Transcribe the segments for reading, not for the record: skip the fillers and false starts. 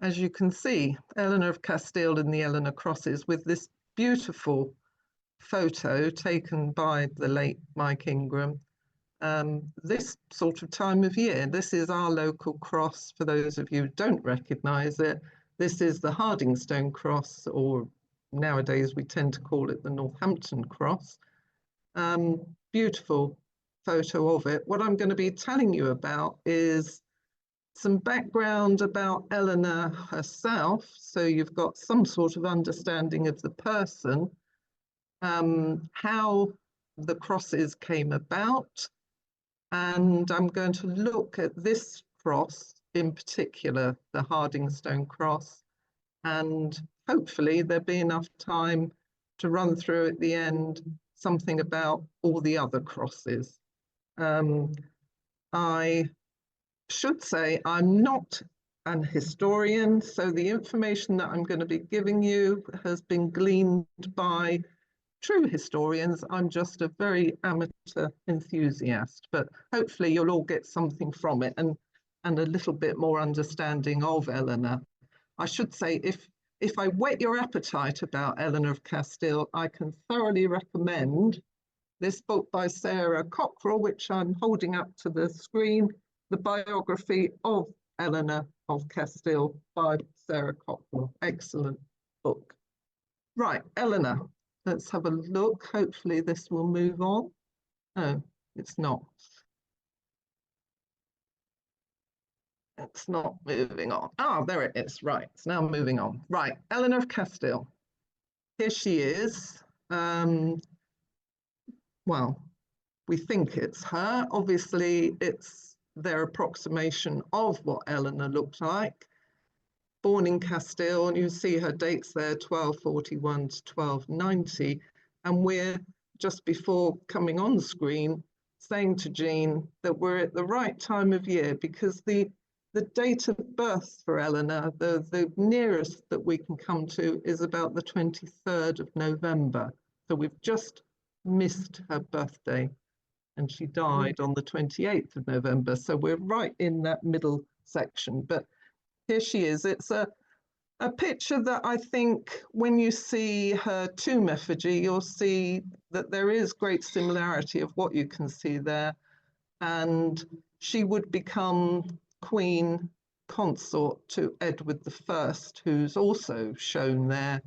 as you can see, Eleanor of Castile and the Eleanor Crosses with this beautiful photo taken by the late Mike Ingram. This sort of time of year, this is our local cross. For those of you who don't recognise it, this is the Hardingstone cross, or nowadays we tend to call it the Northampton cross. Beautiful photo of it. What I'm going to be telling you about is some background about Eleanor herself, so you've got some sort of understanding of the person, how the crosses came about, and I'm going to look at this cross in particular, the Hardingstone cross, and hopefully there'll be enough time to run through at the end something about all the other crosses. I should say I'm not an historian, so the information that I'm going to be giving you has been gleaned by true historians. I'm just a very amateur enthusiast, but hopefully you'll all get something from it and a little bit more understanding of Eleanor. I should say, if I whet your appetite about Eleanor of Castile, I can thoroughly recommend this book by Sarah Cockrell, which I'm holding up to the screen, The Biography of Eleanor of Castile by Sarah Cockrell. Excellent book. Right, Eleanor, let's have a look. Hopefully this will move on. No, it's not. It's not moving on. Ah, there it is. Right, it's now moving on. Right, Eleanor of Castile. Here she is. Well, we think it's her. Obviously, it's their approximation of what Eleanor looked like. Born in Castile, and you see her dates there, 1241 to 1290. And we're just before coming on screen saying to Jean that we're at the right time of year, because the date of birth for Eleanor, the nearest that we can come to is about the 23rd of November. So we've just missed her birthday, and she died on the 28th of November. So we're right in that middle section. But here she is. It's a picture that I think when you see her tomb effigy, you'll see that there is great similarity of what you can see there. And she would become Queen Consort to Edward I, who's also shown there.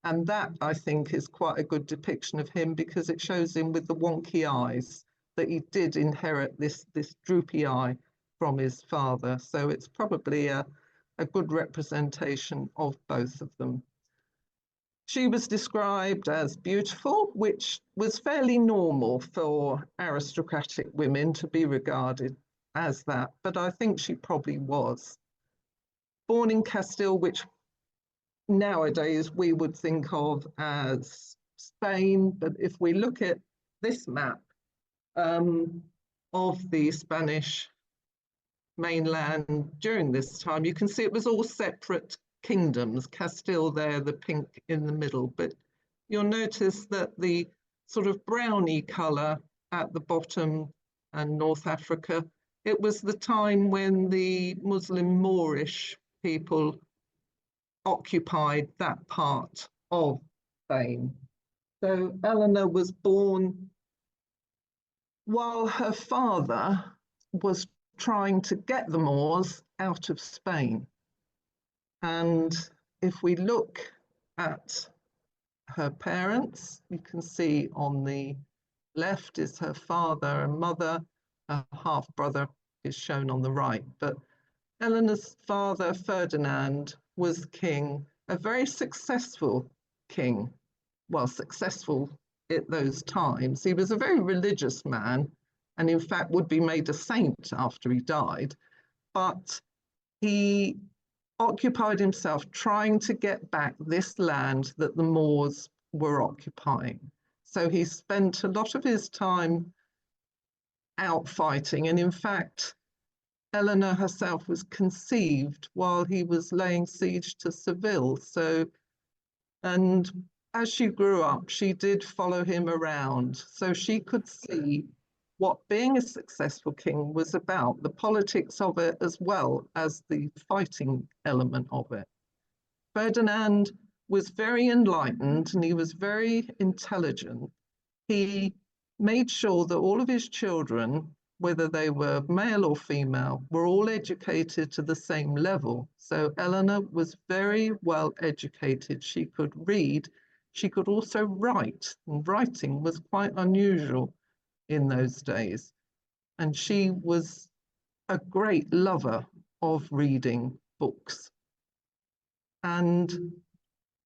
And that, I think, is quite a good depiction of him, because it shows him with the wonky eyes, that he did inherit this droopy eye from his father. So it's probably a good representation of both of them. She was described as beautiful, which was fairly normal for aristocratic women to be regarded as that, but I think she probably was. Born in Castile, which nowadays we would think of as Spain, but if we look at this map of the Spanish mainland during this time, you can see it was all separate kingdoms. Castile there, the pink in the middle, but you'll notice that the sort of browny colour at the bottom and North Africa, it was the time when the Muslim Moorish people occupied that part of Spain. So Eleanor was born while her father was trying to get the Moors out of Spain. And if we look at her parents, you can see on the left is her father and mother. Her half-brother is shown on the right. But Eleanor's father, Ferdinand, was king, a very successful king. Well, successful at those times. He was a very religious man, and in fact would be made a saint after he died. But he occupied himself trying to get back this land that the Moors were occupying. So he spent a lot of his time out fighting, and in fact, Eleanor herself was conceived while he was laying siege to Seville. So, and as she grew up, she did follow him around, so she could see what being a successful king was about, the politics of it as well as the fighting element of it. Ferdinand was very enlightened and he was very intelligent. He made sure that all of his children, whether they were male or female, were all educated to the same level. So Eleanor was very well educated. She could read. She could also write, and writing was quite unusual in those days. And she was a great lover of reading books. And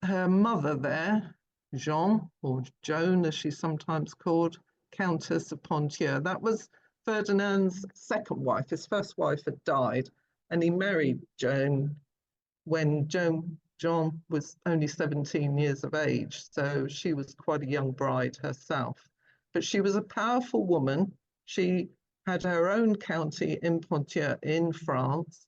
her mother there, Jean, or Joan as she's sometimes called, Countess of Ponthieu, that was Ferdinand's second wife. His first wife had died, and he married Joan when Jean was only 17 years of age, so she was quite a young bride herself. But she was a powerful woman. She had her own county in Ponthieu in France,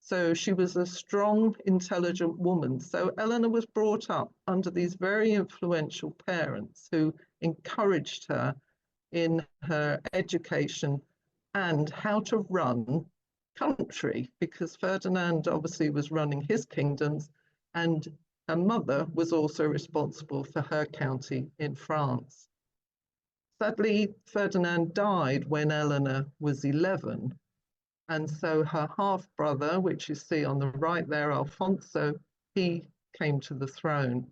so she was a strong, intelligent woman. So Eleanor was brought up under these very influential parents who encouraged her in her education and how to run country, because Ferdinand obviously was running his kingdoms and her mother was also responsible for her county in France. Sadly, Ferdinand died when Eleanor was 11, and so her half-brother, which you see on the right there, Alfonso, he came to the throne.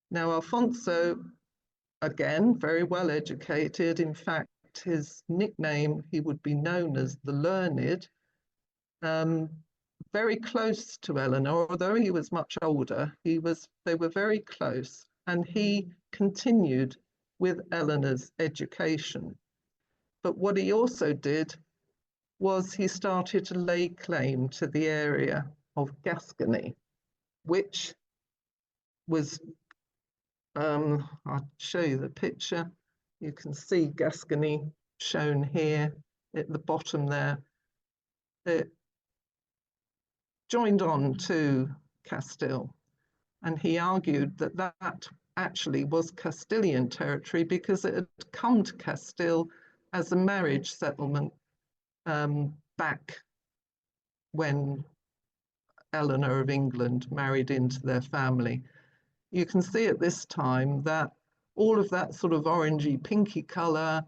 Now, Alfonso, again, very well educated. In fact, his nickname, he would be known as the Learned, very close to Eleanor, although he was much older. They were very close, and he continued with Eleanor's education. But what he also did was he started to lay claim to the area of Gascony, which was, I'll show you the picture. You can see Gascony shown here at the bottom there. It joined on to Castile, and he argued that that actually was Castilian territory because it had come to Castile as a marriage settlement back when Eleanor of England married into their family. You can see at this time that all of that sort of orangey pinky colour,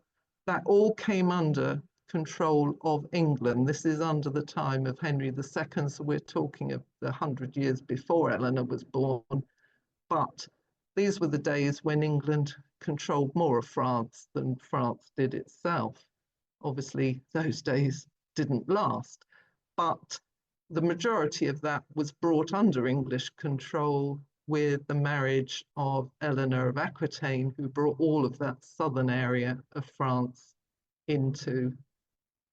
that all came under control of England. This is under the time of Henry II, so we're talking of the 100 years before Eleanor was born. But these were the days when England controlled more of France than France did itself. Obviously, those days didn't last, but the majority of that was brought under English control with the marriage of Eleanor of Aquitaine, who brought all of that southern area of France into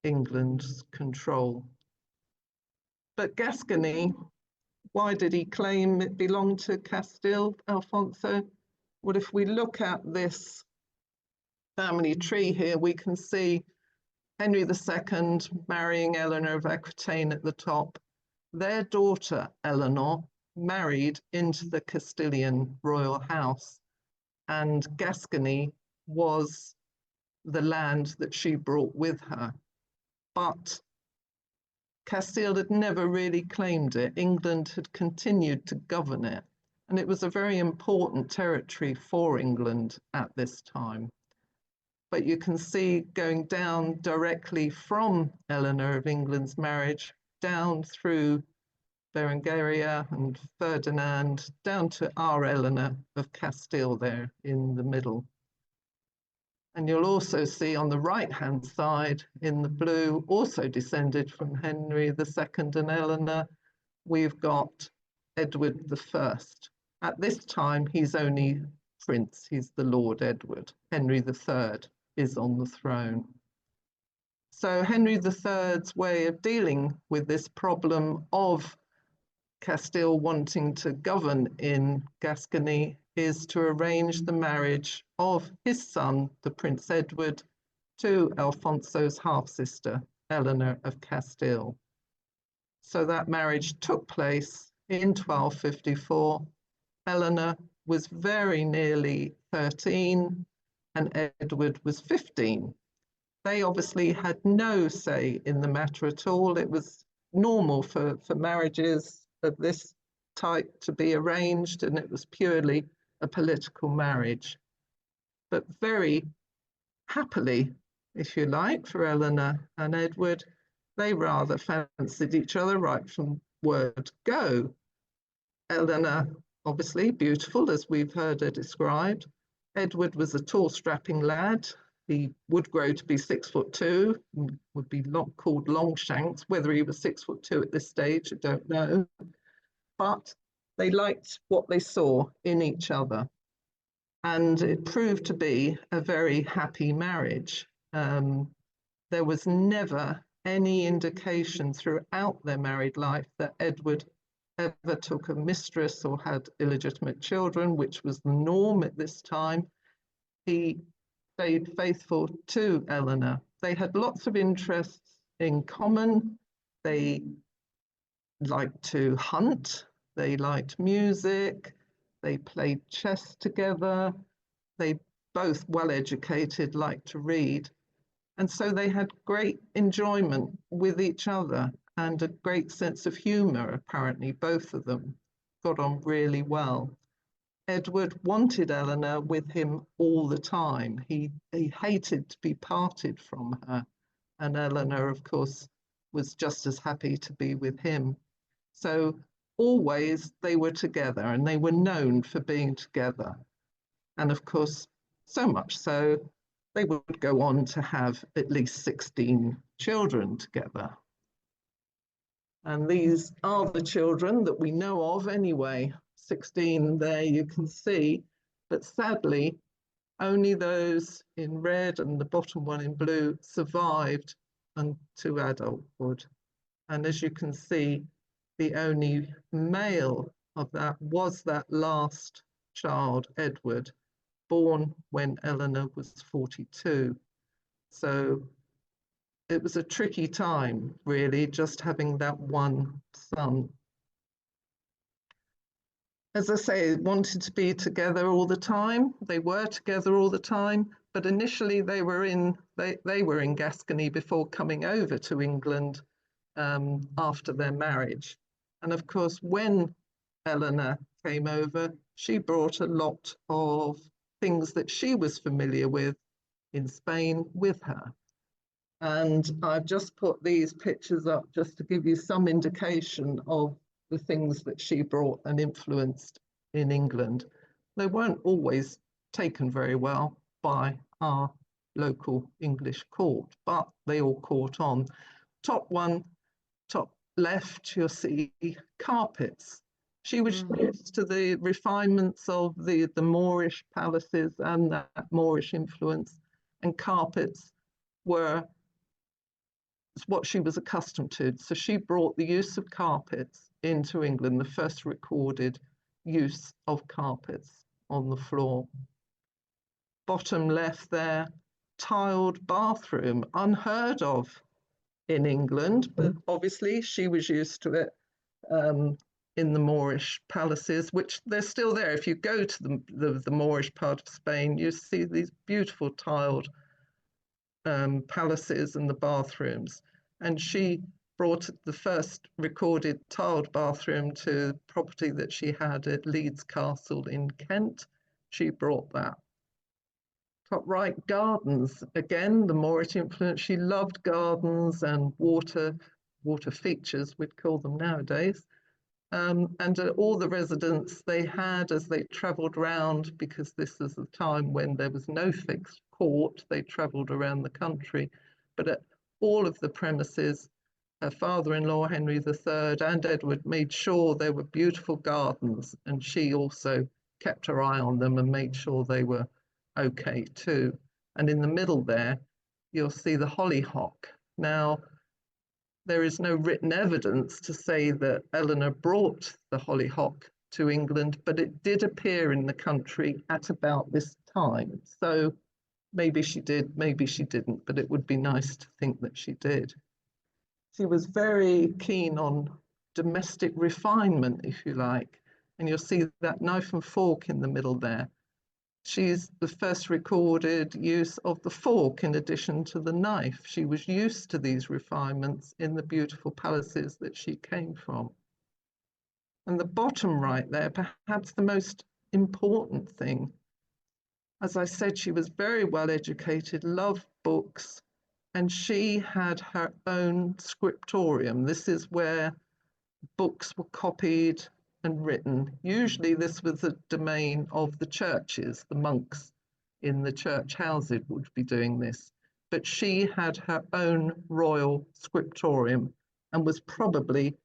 England's control. But Gascony, why did he claim it belonged to Castile, Alfonso? Well, if we look at this family tree here, we can see Henry II marrying Eleanor of Aquitaine at the top. Their daughter, Eleanor, married into the Castilian royal house, and Gascony was the land that she brought with her. But Castile had never really claimed it. England had continued to govern it, and it was a very important territory for England at this time. But you can see going down directly from Eleanor of England's marriage down through Berengaria and Ferdinand, down to our Eleanor of Castile there in the middle. And you'll also see on the right-hand side in the blue, also descended from Henry II and Eleanor, we've got Edward I. At this time, he's only prince, he's the Lord Edward. Henry III is on the throne. So Henry III's way of dealing with this problem of Castile wanting to govern in Gascony is to arrange the marriage of his son, the Prince Edward, to Alfonso's half-sister, Eleanor of Castile. So that marriage took place in 1254. Eleanor was very nearly 13 and Edward was 15. They obviously had no say in the matter at all. It was normal for marriages of this type to be arranged, and it was purely a political marriage. But very happily, if you like, for Eleanor and Edward, they rather fancied each other right from word go. Eleanor, obviously beautiful, as we've heard her described. Edward was a tall, strapping lad. He would grow to be 6'2", would be called Longshanks. Whether he was 6'2" at this stage, I don't know. But they liked what they saw in each other. And it proved to be a very happy marriage. There was never any indication throughout their married life that Edward ever took a mistress or had illegitimate children, which was the norm at this time. He stayed faithful to Eleanor. They had lots of interests in common. They liked to hunt, they liked music, they played chess together, they both well educated, liked to read. And so they had great enjoyment with each other and a great sense of humour, apparently, both of them got on really well. Edward wanted Eleanor with him all the time. He hated to be parted from her. And Eleanor, of course, was just as happy to be with him. So always they were together, and they were known for being together. And of course, so much so, they would go on to have at least 16 children together. And these are the children that we know of anyway. 16 there you can see, but sadly, only those in red and the bottom one in blue survived unto adulthood. And as you can see, the only male of that was that last child, Edward, born when Eleanor was 42. So it was a tricky time, really, just having that one son. As I say, wanted to be together all the time. They were together all the time, but initially they were in Gascony before coming over to England after their marriage. And of course, when Eleanor came over, she brought a lot of things that she was familiar with in Spain with her. And I've just put these pictures up just to give you some indication of the things that she brought and influenced in England. They weren't always taken very well by our local English court, but they all caught on. Top left, you'll see carpets. She was used to the refinements of the Moorish palaces and that Moorish influence, and carpets were what she was accustomed to. So she brought the use of carpets into England, the first recorded use of carpets on the floor. Bottom left there, tiled bathroom, unheard of in England, but obviously she was used to it in the Moorish palaces, which they're still there. If you go to the Moorish part of Spain, you see these beautiful tiled palaces and the bathrooms. And she brought the first recorded tiled bathroom to property that she had at Leeds Castle in Kent. She brought that. Top right, gardens. Again, the Moorish influence. She loved gardens and water features, we'd call them nowadays. And all the residents they had as they travelled around, because this is a time when there was no fixed court, they travelled around the country. But at all of the premises, her father-in-law, Henry III, and Edward made sure there were beautiful gardens, and she also kept her eye on them and made sure they were okay too. And in the middle there, you'll see the hollyhock. Now, there is no written evidence to say that Eleanor brought the hollyhock to England, but it did appear in the country at about this time. So maybe she did, maybe she didn't, but it would be nice to think that she did. She was very keen on domestic refinement, if you like. And you'll see that knife and fork in the middle there. She's the first recorded use of the fork in addition to the knife. She was used to these refinements in the beautiful palaces that she came from. And the bottom right there, perhaps the most important thing. As I said, she was very well educated, loved books, and she had her own scriptorium. This is where books were copied and written. Usually this was the domain of the churches, the monks in the church houses would be doing this. But she had her own royal scriptorium and was probably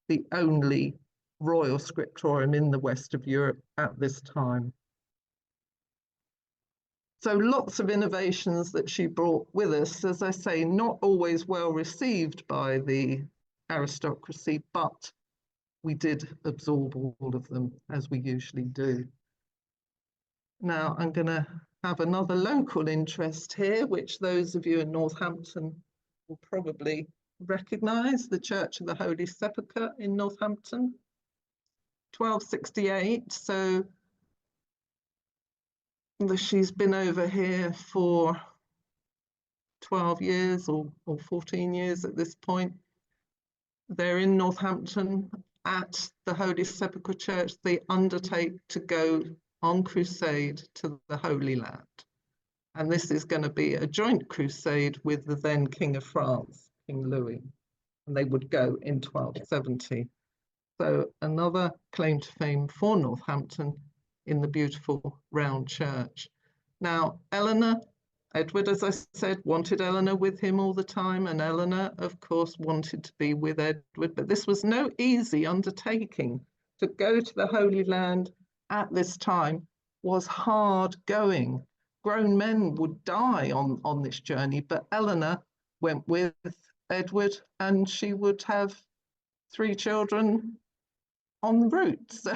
the only royal scriptorium in the west of Europe at this time. So lots of innovations that she brought with us, as I say, not always well received by the aristocracy, but we did absorb all of them, as we usually do. Now I'm going to have another local interest here, which those of you in Northampton will probably recognise, the Church of the Holy Sepulchre in Northampton, 1268. So she's been over here for 12 years or 14 years at this point. They're in Northampton at the Holy Sepulchre Church. They undertake to go on crusade to the Holy Land. And this is going to be a joint crusade with the then King of France, King Louis. And they would go in 1270. So another claim to fame for Northampton in the beautiful round church. Now, Edward, as I said, wanted Eleanor with him all the time, and Eleanor, of course, wanted to be with Edward, but this was no easy undertaking. To go to the Holy Land at this time was hard going. Grown men would die on this journey, but Eleanor went with Edward, and she would have 3 children en route. So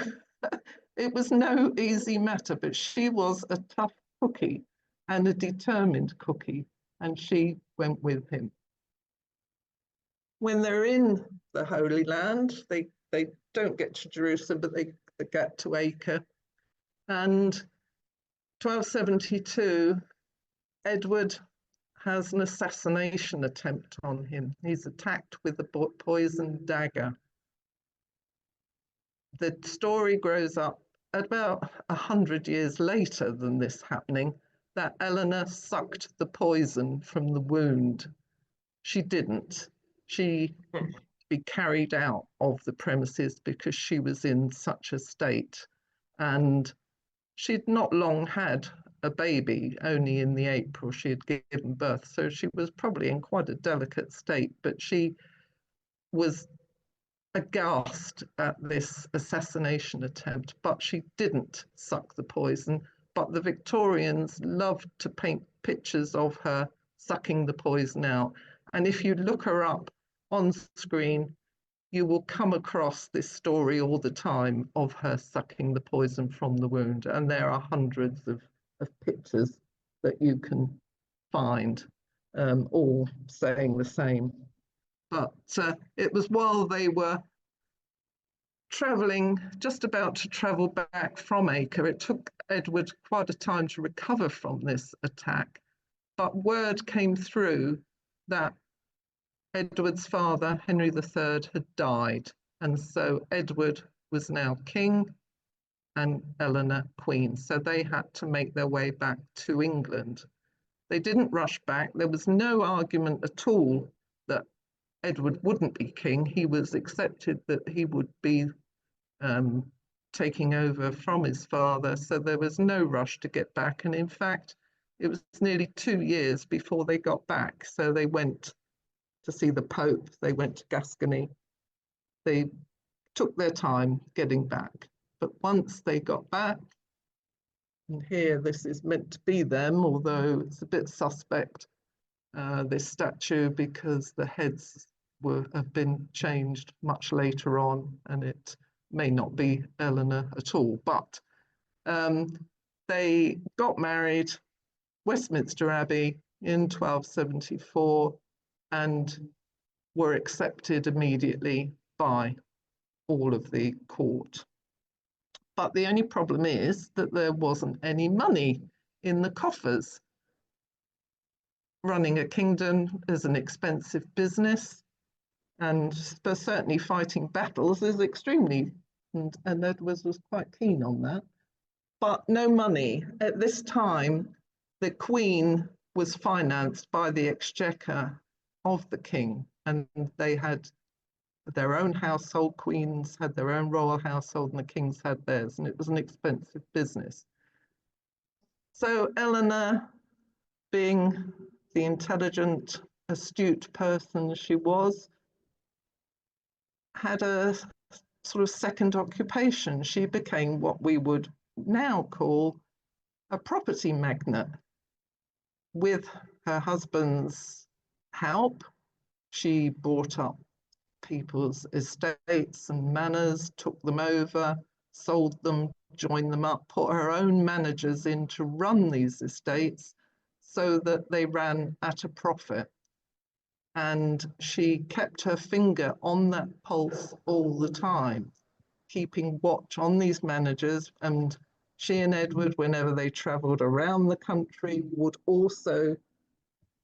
it was no easy matter, but she was a tough cookie and a determined cookie, and she went with him. When they're in the Holy Land, they don't get to Jerusalem, but they get to Acre. And 1272, Edward has an assassination attempt on him. He's attacked with a poisoned dagger. The story grows up about 100 years later than this happening, that Eleanor sucked the poison from the wound. She didn't. She be carried out of the premises because she was in such a state. And she'd not long had a baby, only in the April she had given birth. So she was probably in quite a delicate state, but she was aghast at this assassination attempt, but she didn't suck the poison. But the Victorians loved to paint pictures of her sucking the poison out. And if you look her up on screen, you will come across this story all the time of her sucking the poison from the wound. And there are hundreds of pictures that you can find, all saying the same. But it was while they were travelling, just about to travel back from Acre. It took Edward quite a time to recover from this attack, but word came through that Edward's father, Henry III, had died, and so Edward was now king and Eleanor queen. So they had to make their way back to England. They didn't rush back. There was no argument at all that Edward wouldn't be king. He was accepted that he would be taking over from his father. So there was no rush to get back. And in fact, it was nearly 2 years before they got back. So they went to see the Pope. They went to Gascony. They took their time getting back. But once they got back, and here this is meant to be them, although it's a bit suspect, this statue, because the heads have been changed much later on, and it may not be Eleanor at all. But they got married, Westminster Abbey, in 1274, and were accepted immediately by all of the court. But the only problem is that there wasn't any money in the coffers. Running a kingdom is an expensive business, and certainly fighting battles is extremely, and Edward was quite keen on that. But no money. At this time, the Queen was financed by the exchequer of the king, and they had their own household. Queens had their own royal household, and the kings had theirs, and it was an expensive business. So Eleanor, being the intelligent, astute person she was, had a sort of second occupation. She became what we would now call a property magnate. With her husband's help, she bought up people's estates and manors, took them over, sold them, joined them up, put her own managers in to run these estates so that they ran at a profit. And she kept her finger on that pulse all the time, keeping watch on these managers. And she and Edward, whenever they travelled around the country, would also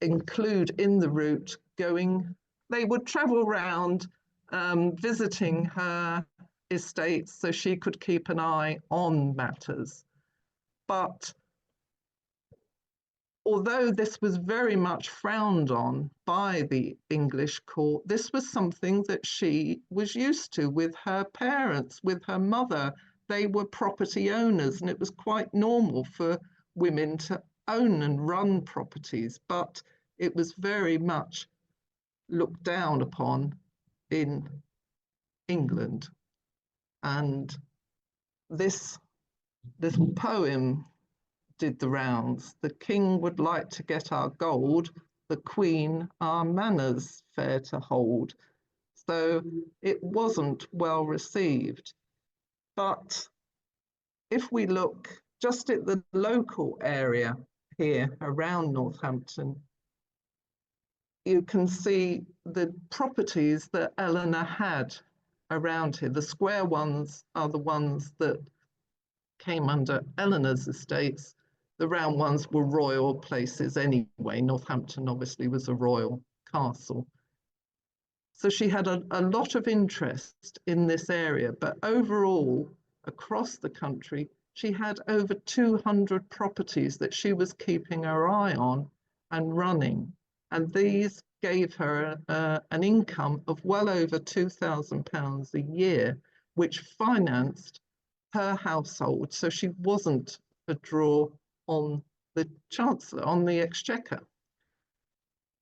include in the route they would travel around visiting her estates so she could keep an eye on matters. But although this was very much frowned on by the English court, this was something that she was used to with her parents, with her mother. They were property owners, and it was quite normal for women to own and run properties, but it was very much looked down upon in England. And this little poem did the rounds. The king would like to get our gold, the queen our manners fair to hold. So it wasn't well received. But if we look just at the local area here around Northampton, you can see the properties that Eleanor had around here. The square ones are the ones that came under Eleanor's estates. The round ones were royal places anyway. Northampton obviously was a royal castle. So she had a lot of interest in this area, but overall, across the country, she had over 200 properties that she was keeping her eye on and running. And these gave her an income of well over £2,000 a year, which financed her household. So she wasn't a draw on the Chancellor, on the Exchequer.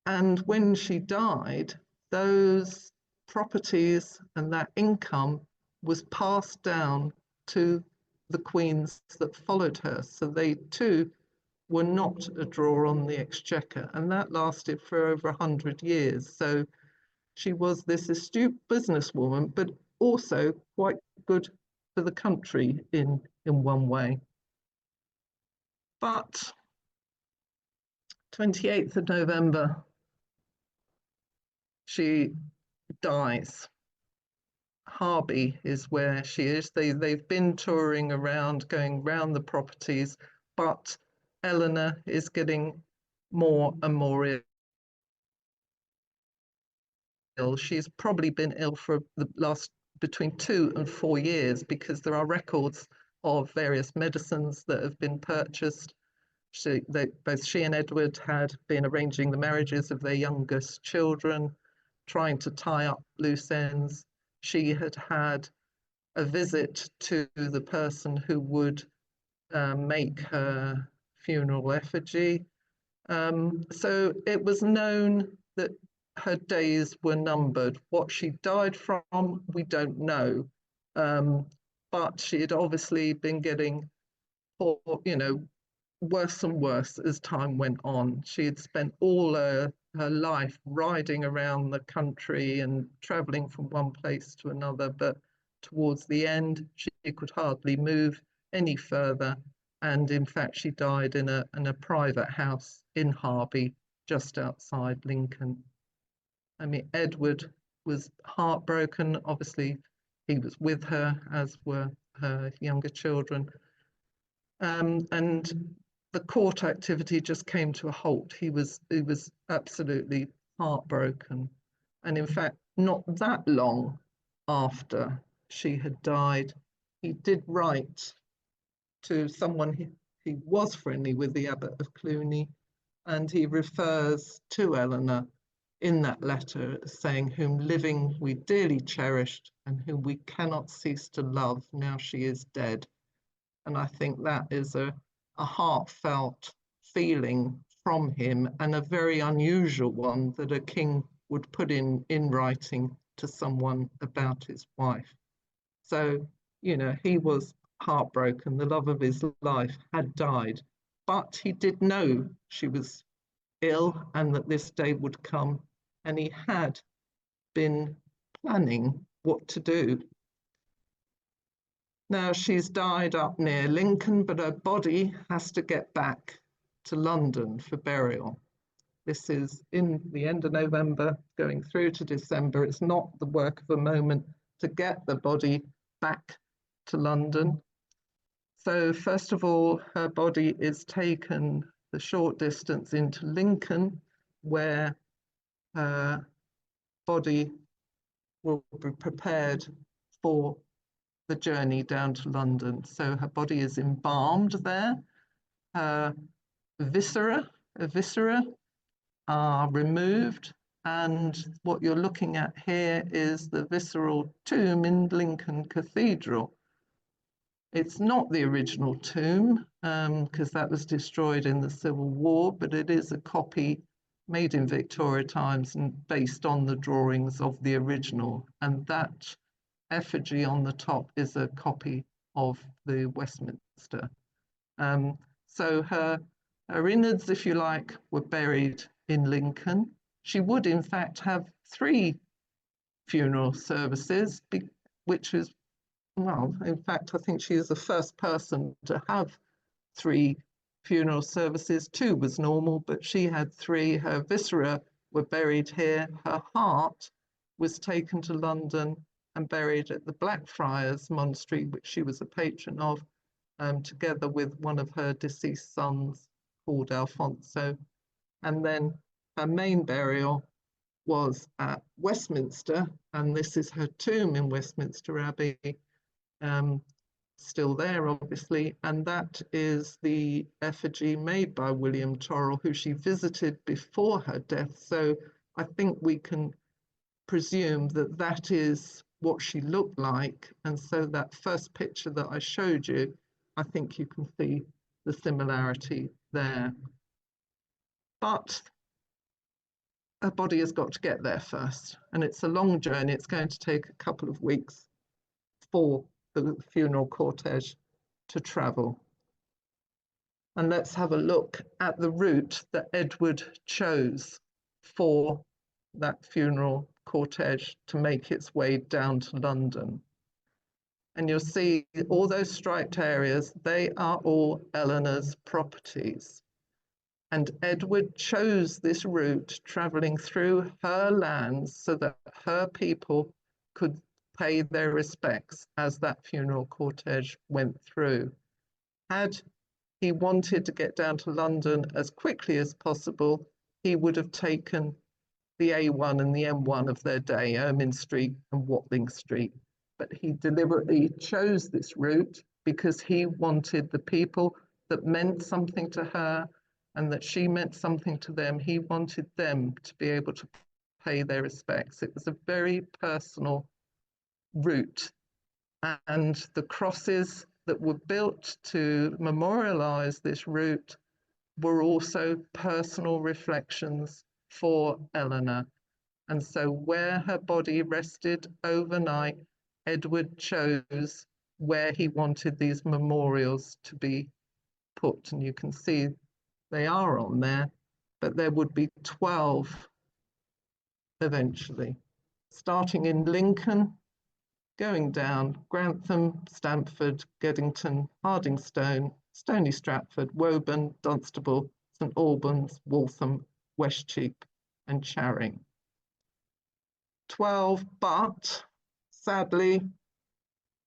And when she died, those properties and that income was passed down to the queens that followed her. So they too were not a draw on the Exchequer, and that lasted for over 100 years. So she was this astute businesswoman, but also quite good for the country in one way. But 28th of November, she dies. Harby is where she is. They've been touring around, going round the properties, but Eleanor is getting more and more ill. She's probably been ill for the last between 2 and 4 years, because there are records of various medicines that have been purchased. Both she and Edward had been arranging the marriages of their youngest children, trying to tie up loose ends. She had had a visit to the person who would make her funeral effigy. So it was known that her days were numbered. What she died from, we don't know. But she had obviously been getting, worse and worse as time went on. She had spent all her life riding around the country and traveling from one place to another, but towards the end, she could hardly move any further. And in fact, she died in a private house in Harby, just outside Lincoln. I mean, Edward was heartbroken. Obviously, he was with her, as were her younger children. And the court activity just came to a halt. He was absolutely heartbroken. And in fact, not that long after she had died, he did write to someone he was friendly with, the Abbot of Cluny, and he refers to Eleanor in that letter saying, "Whom living we dearly cherished, and whom we cannot cease to love now she is dead." And I think that is a heartfelt feeling from him, and a very unusual one that a king would put in writing to someone about his wife. So, he was heartbroken. The love of his life had died, but he did know she was ill and that this day would come, and he had been planning what to do. Now, she's died up near Lincoln, but her body has to get back to London for burial. This is in the end of November, going through to December. It's not the work of a moment to get the body back to London. So first of all, her body is taken the short distance into Lincoln, where her body will be prepared for the journey down to London. So her body is embalmed there. Her viscera are removed, and what you're looking at here is the visceral tomb in Lincoln Cathedral. It's not the original tomb, because that was destroyed in the Civil War, but it is a copy made in Victoria times and based on the drawings of the original. And that effigy on the top is a copy of the Westminster. So her innards, if you like, were buried in Lincoln. She would, in fact, have 3 funeral services, which is, well, in fact, I think she is the first person to have 3 funeral services. 2 was normal, but she had 3. Her viscera were buried here. Her heart was taken to London and buried at the Blackfriars Monastery, which she was a patron of, together with one of her deceased sons called Alfonso. And then her main burial was at Westminster, and this is her tomb in Westminster Abbey, still there, obviously, and that is the effigy made by William Torrell, who she visited before her death. So I think we can presume that that is what she looked like. And so that first picture that I showed you, I think you can see the similarity there. But her body has got to get there first, and it's a long journey. It's going to take a couple of weeks for the funeral cortege to travel. And let's have a look at the route that Edward chose for that funeral cortege to make its way down to London. And you'll see all those striped areas, they are all Eleanor's properties. And Edward chose this route, traveling through her lands so that her people could pay their respects as that funeral cortege went through. Had he wanted to get down to London as quickly as possible, he would have taken the A1 and the M1 of their day, Ermine Street and Watling Street. But he deliberately chose this route because he wanted the people that meant something to her and that she meant something to them. He wanted them to be able to pay their respects. It was a very personal route, and the crosses that were built to memorialize this route were also personal reflections for Eleanor. And so where her body rested overnight, Edward chose where he wanted these memorials to be put. And you can see they are on there, but there would be 12 eventually, starting in Lincoln, going down Grantham, Stamford, Geddington, Hardingstone, Stony Stratford, Woburn, Dunstable, St Albans, Waltham, Westcheap and Charing. 12, but sadly,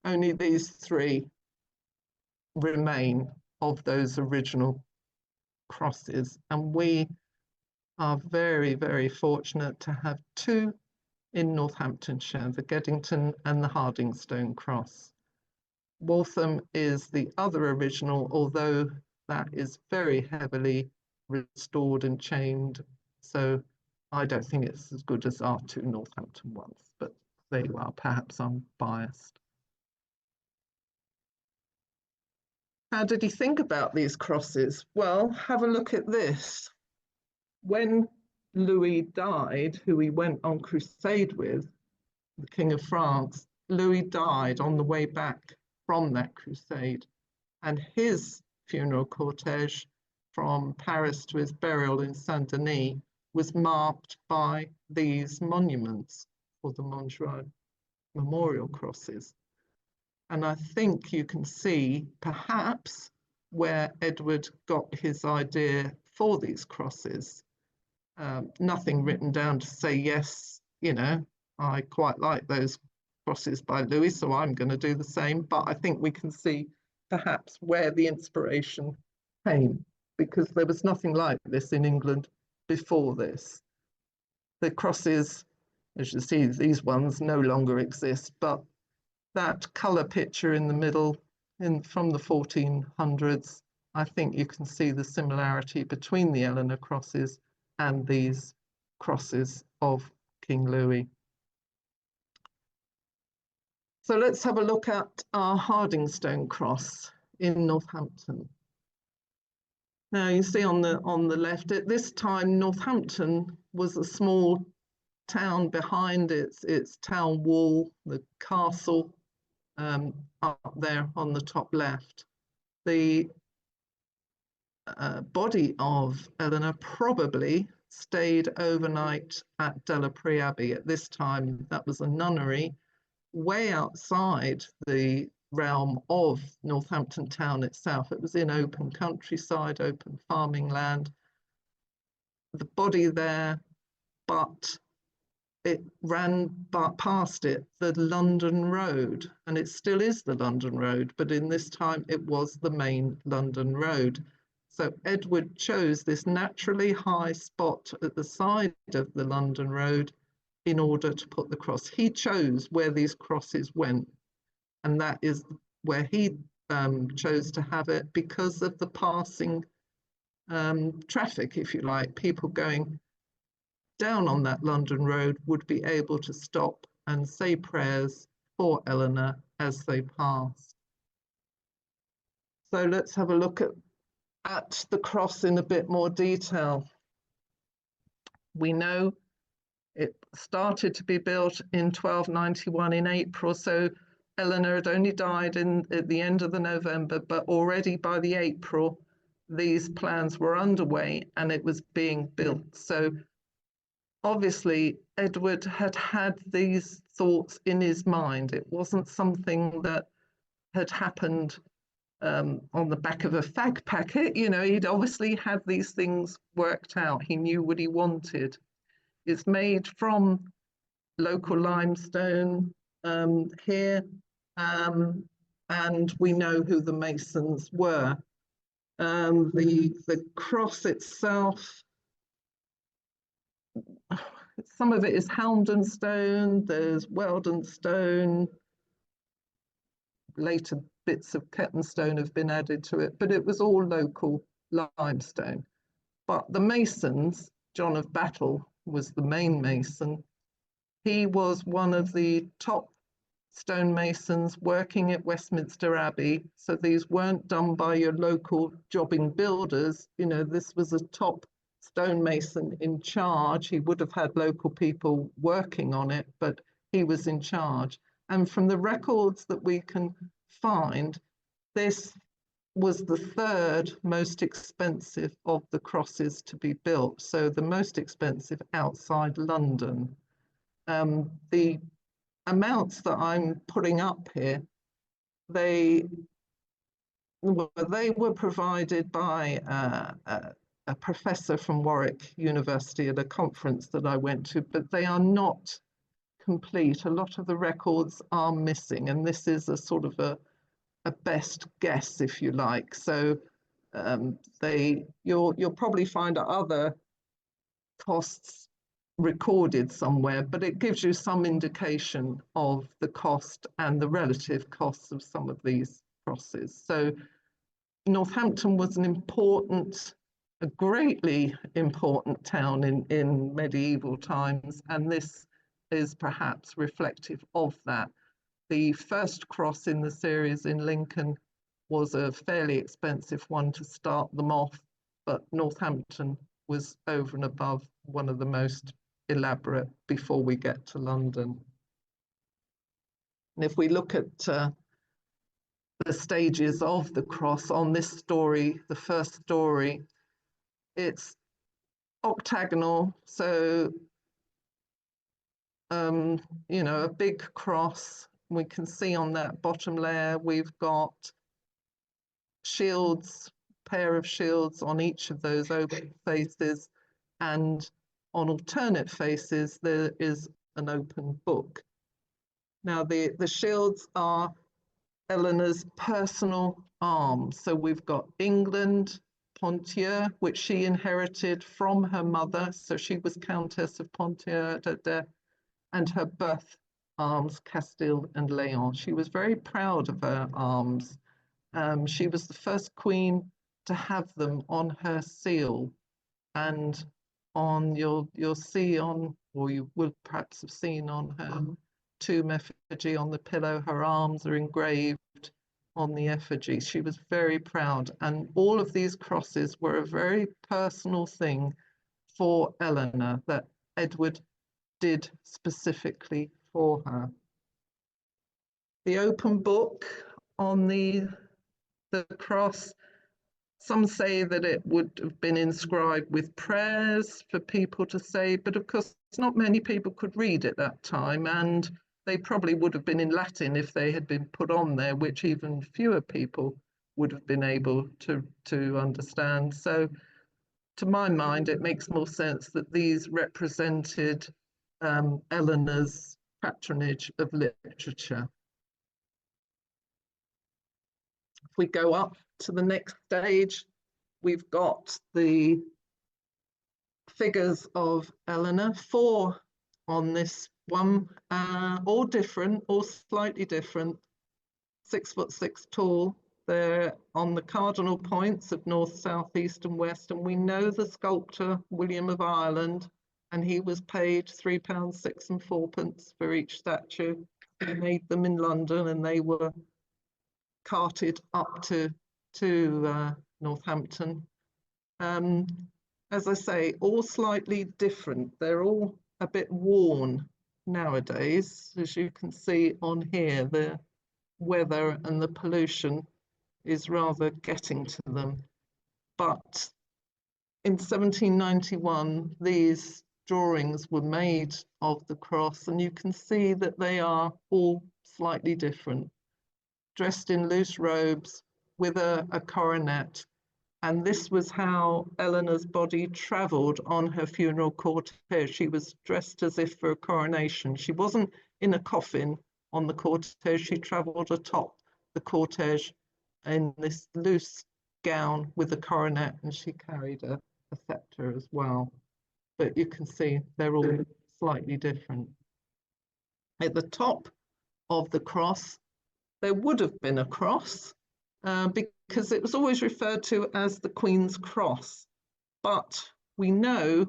only these three remain of those original crosses. And we are very, very fortunate to have two in Northamptonshire, the Geddington and the Hardingstone cross. Waltham is the other original, although that is very heavily restored and chained. So I don't think it's as good as our two Northampton ones, but there you are. Perhaps I'm biased. How did he think about these crosses? Well, have a look at this. When Louis died, who he went on crusade with, the King of France, Louis died on the way back from that crusade, and his funeral cortege from Paris to his burial in Saint-Denis was marked by these monuments for the Montjoie memorial crosses. And I think you can see perhaps where Edward got his idea for these crosses. Nothing written down to say, yes, you know, I quite like those crosses by Louis, so I'm going to do the same. But I think we can see perhaps where the inspiration came, because there was nothing like this in England before this. The crosses, as you see, these ones no longer exist, but that colour picture in the middle from the 1400s, I think you can see the similarity between the Eleanor crosses and these crosses of King Louis. So let's have a look at our Hardingstone cross in Northampton. Now you see on the left, at this time Northampton was a small town behind its town wall, the castle up there on the top left. The body of Eleanor probably stayed overnight at Delapree Abbey. At this time, that was a nunnery way outside the realm of Northampton town itself. It was in open countryside, open farming land. The body there, but it ran past it the London Road, and it still is the London Road, but in this time it was the main London Road. So Edward chose this naturally high spot at the side of the London Road in order to put the cross. He chose where these crosses went, and that is where he chose to have it because of the passing traffic, if you like. People going down on that London Road would be able to stop and say prayers for Eleanor as they passed. So let's have a look at the cross in a bit more detail. We know it started to be built in 1291 in April, so Eleanor had only died at the end of the November, but already by the April, these plans were underway and it was being built. So obviously, Edward had these thoughts in his mind. It wasn't something that had happened on the back of a fag packet. You know, he'd obviously had these things worked out. He knew what he wanted. It's made from local limestone here, and we know who the masons were. The cross itself, some of it is Hardingstone, there's Weldon stone, later bits of Ketton stone have been added to it, but it was all local limestone. But the masons, John of Battle was the main mason. He was one of the top stonemasons working at Westminster Abbey. So these weren't done by your local jobbing builders. You know, this was a top stonemason in charge. He would have had local people working on it, but he was in charge. And from the records that we can find, this was the third most expensive of the crosses to be built. So the most expensive outside London. The amounts that I'm putting up here, they were provided by a professor from Warwick University at a conference that I went to, but they are not complete. A lot of the records are missing, and this is a sort of a best guess, if you like. So you'll probably find other costs recorded somewhere, but it gives you some indication of the cost and the relative costs of some of these crosses. So Northampton was a greatly important town in medieval times, and this is perhaps reflective of that. The first cross in the series in Lincoln was a fairly expensive one to start them off, but Northampton was over and above one of the most elaborate before we get to London. And if we look at the stages of the cross on this story, the first story, it's octagonal, so a big cross. We can see on that bottom layer we've got shields, pair of shields on each of those open faces, and on alternate faces there is an open book. Now the shields are Eleanor's personal arms. So we've got England, Ponthieu, which she inherited from her mother. So she was Countess of Ponthieu at her death, and her birth arms, Castile and Leon. She was very proud of her arms. She was the first queen to have them on her seal, and you'll see on, or you will perhaps have seen on her tomb effigy on the pillow, her arms are engraved on the effigy. She was very proud, and all of these crosses were a very personal thing for Eleanor that Edward did specifically for her. The open book on the cross, some say that it would have been inscribed with prayers for people to say, but of course not many people could read at that time, and they probably would have been in Latin if they had been put on there, which even fewer people would have been able to understand. So to my mind, it makes more sense that these represented Eleanor's patronage of literature. If we go up to the next stage, we've got the figures of Eleanor, 4 on this one, all different, all slightly different, 6'6" tall. They're on the cardinal points of north, south, east and west, and we know the sculptor William of Ireland, and he was paid £3, 6 and 4p for each statue. He made them in London, and they were carted up to Northampton. As I say, all slightly different. They're all a bit worn nowadays. As you can see on here, the weather and the pollution is rather getting to them. But in 1791, these drawings were made of the cross, and you can see that they are all slightly different. Dressed in loose robes with a coronet. And this was how Eleanor's body travelled on her funeral cortege. She was dressed as if for a coronation. She wasn't in a coffin on the cortege. She travelled atop the cortege in this loose gown with a coronet, and she carried a sceptre as well. But you can see they're all slightly different. At the top of the cross, there would have been a cross because it was always referred to as the Queen's Cross. But we know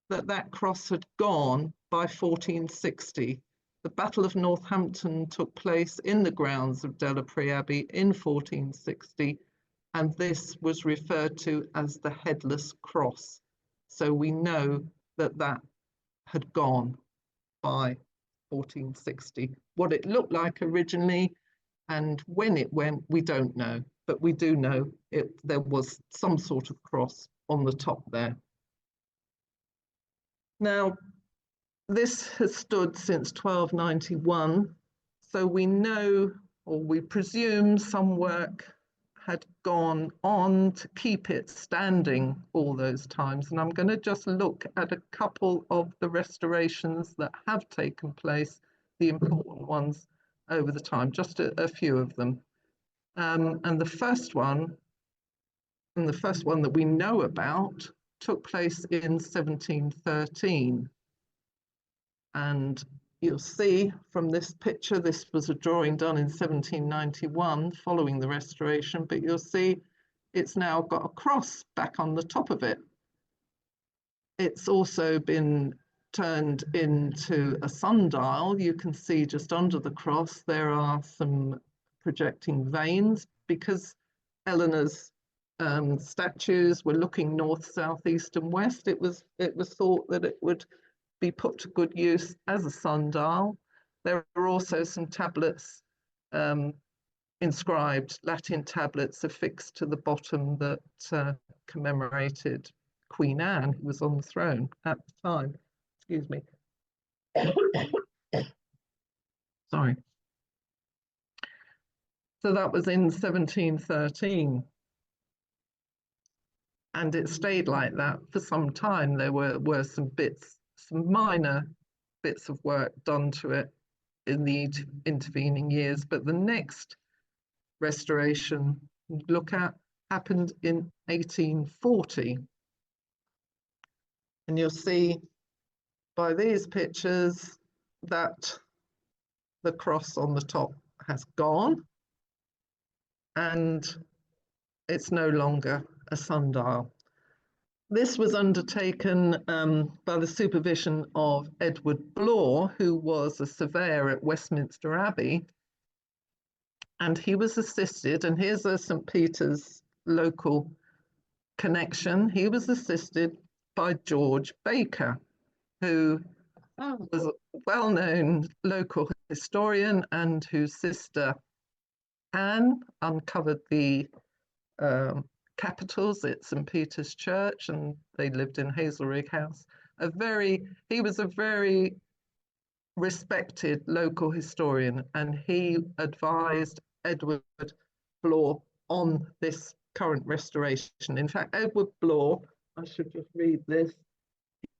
that that cross had gone by 1460. The Battle of Northampton took place in the grounds of Delapree Abbey in 1460, and this was referred to as the Headless Cross. So we know that that had gone by 1460. What it looked like originally and when it went, we don't know, but we do know there was some sort of cross on the top there. Now, this has stood since 1291, so we know, or we presume, some work had gone on to keep it standing all those times. And I'm going to just look at a couple of the restorations that have taken place, the important ones over the time, just a few of them. And the first one that we know about, took place in 1713. And you'll see from this picture, this was a drawing done in 1791 following the restoration, but you'll see it's now got a cross back on the top of it. It's also been turned into a sundial. You can see just under the cross there are some projecting vanes, because Eleanor's statues were looking north, south, east, and west. It was thought that it would be put to good use as a sundial. There are also some tablets, inscribed Latin tablets affixed to the bottom that commemorated Queen Anne, who was on the throne at the time. Excuse me. Sorry. So that was in 1713. And it stayed like that for some time. There were some minor bits of work done to it in the intervening years, but the next restoration we look at happened in 1840. And you'll see by these pictures that the cross on the top has gone and it's no longer a sundial. This was undertaken by the supervision of Edward Blore, who was a surveyor at Westminster Abbey. And he was assisted, and here's a St. Peter's local connection, he was assisted by George Baker, who was a well-known local historian and whose sister Anne uncovered the capitals at St. Peter's Church, and they lived in Hazelrig House. He was a very respected local historian, and he advised Edward Blore on this current restoration. In fact, Edward Blore, I should just read this,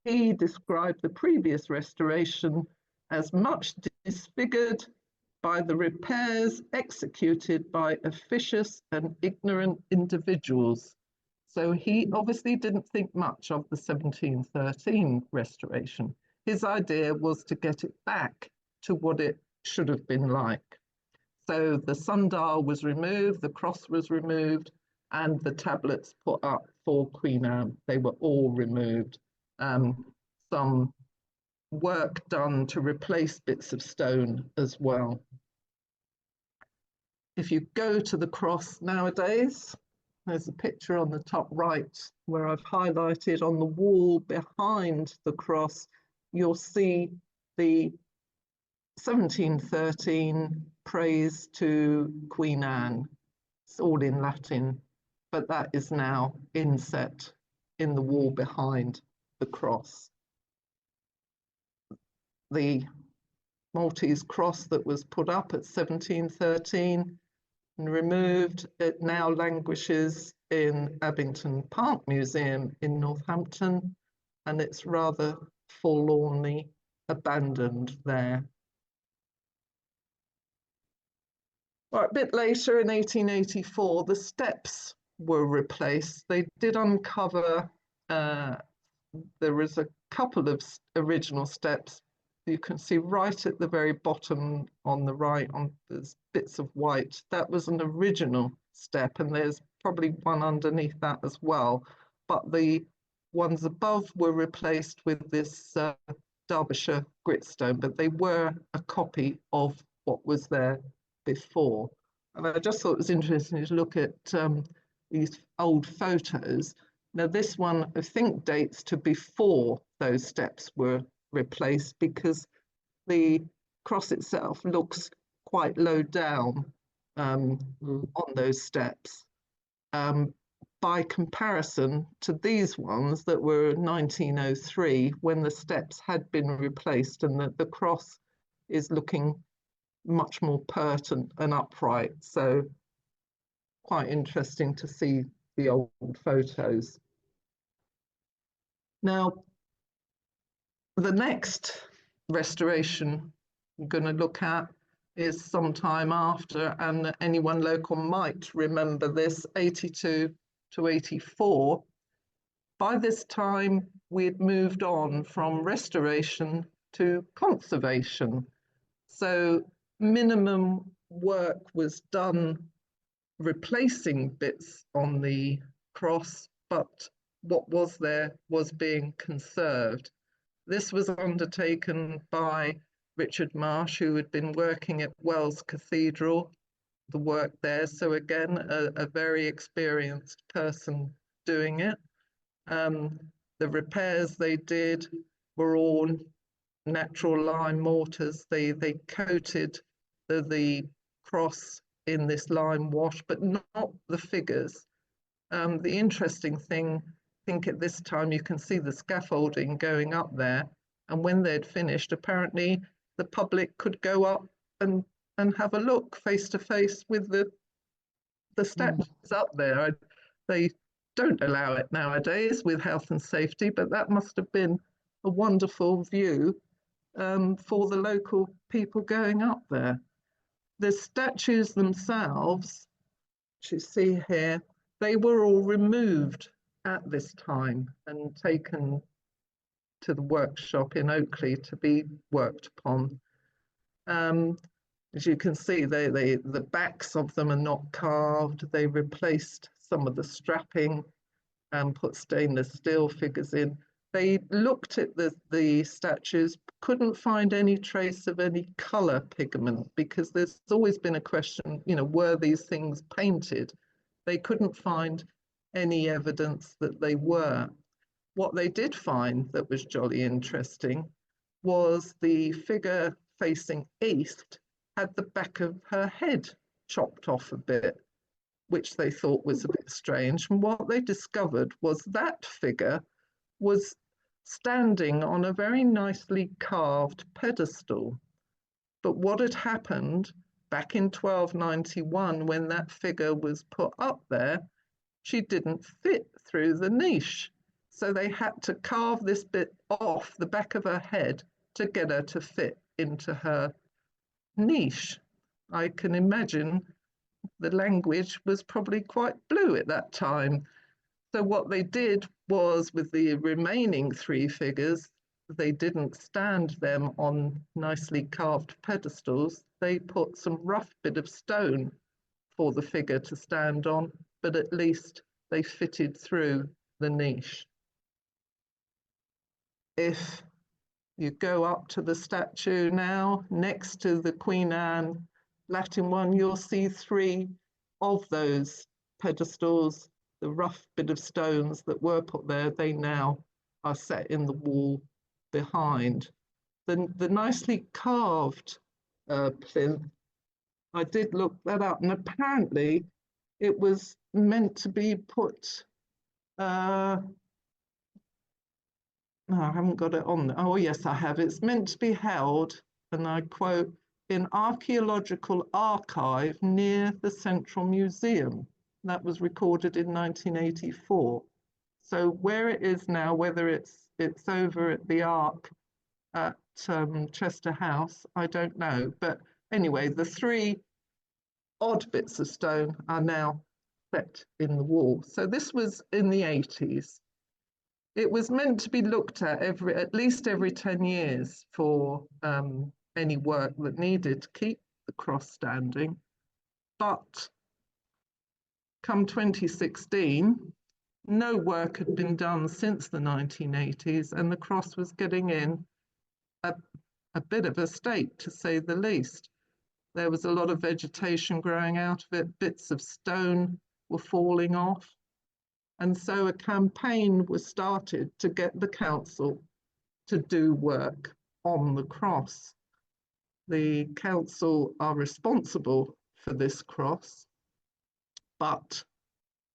he described the previous restoration as much disfigured by the repairs executed by officious and ignorant individuals. So he obviously didn't think much of the 1713 restoration. His idea was to get it back to what it should have been like. So the sundial was removed, the cross was removed, and the tablets put up for Queen Anne. They were all removed. Some work done to replace bits of stone as well. If you go to the cross nowadays, there's a picture on the top right where I've highlighted on the wall behind the cross, you'll see the 1713 praise to Queen Anne. It's all in Latin, but that is now inset in the wall behind the cross. The Maltese cross that was put up at 1713 and removed, it now languishes in Abington Park Museum in Northampton, and it's rather forlornly abandoned there. Well, a bit later in 1884, the steps were replaced. They did uncover, there was a couple of original steps. You can see right at the very bottom on the right, there's bits of white. That was an original step, and there's probably one underneath that as well. But the ones above were replaced with this Derbyshire gritstone, but they were a copy of what was there before. And I just thought it was interesting to look at these old photos. Now this one, I think, dates to before those steps were replaced, because the cross itself looks quite low down on those steps. By comparison to these ones that were 1903, when the steps had been replaced, and the cross is looking much more pert and upright. So quite interesting to see the old photos. Now, the next restoration I'm going to look at is sometime after, and anyone local might remember this, 82 to 84. By this time, we had moved on from restoration to conservation. So minimum work was done replacing bits on the cross, but what was there was being conserved. This was undertaken by Richard Marsh, who had been working at Wells Cathedral, the work there. So again, a very experienced person doing it. The repairs they did were all natural lime mortars. They coated the cross in this lime wash, but not the figures. The interesting thing, I think at this time you can see the scaffolding going up there, and when they'd finished, apparently the public could go up and have a look face to face with the statues up there. They don't allow it nowadays with health and safety, but that must have been a wonderful view for the local people going up there. The statues themselves, which you see here, they were all removed at this time and taken to the workshop in Oakley to be worked upon. As you can see, the backs of them are not carved. They replaced some of the strapping and put stainless steel figures in. They looked at the statues, couldn't find any trace of any colour pigment, because there's always been a question, were these things painted? They couldn't find any evidence that they were. What they did find that was jolly interesting was the figure facing east had the back of her head chopped off a bit, which they thought was a bit strange. And what they discovered was that figure was standing on a very nicely carved pedestal. But what had happened back in 1291, when that figure was put up there, she didn't fit through the niche. So they had to carve this bit off the back of her head to get her to fit into her niche. I can imagine the language was probably quite blue at that time. So what they did was, with the remaining three figures, they didn't stand them on nicely carved pedestals. They put some rough bit of stone for the figure to stand on, but at least they fitted through the niche. If you go up to the statue now, next to the Queen Anne Latin one, you'll see three of those pedestals. The rough bit of stones that were put there, they now are set in the wall behind. The nicely carved plinth, I did look that up, and apparently it was meant to be put, no, I haven't got it on there. Oh, yes, I have. It's meant to be held, and I quote, in archaeological archive near the Central Museum. That was recorded in 1984. So where it is now, whether it's over at the Ark at Chester House, I don't know. But anyway, the three odd bits of stone are now set in the wall. So this was in the 80s. It was meant to be looked at at least every 10 years for any work that needed to keep the cross standing. But come 2016, no work had been done since the 1980s, and the cross was getting in a bit of a state, to say the least. There was a lot of vegetation growing out of it, bits of stone were falling off. And so a campaign was started to get the council to do work on the cross. The council are responsible for this cross, but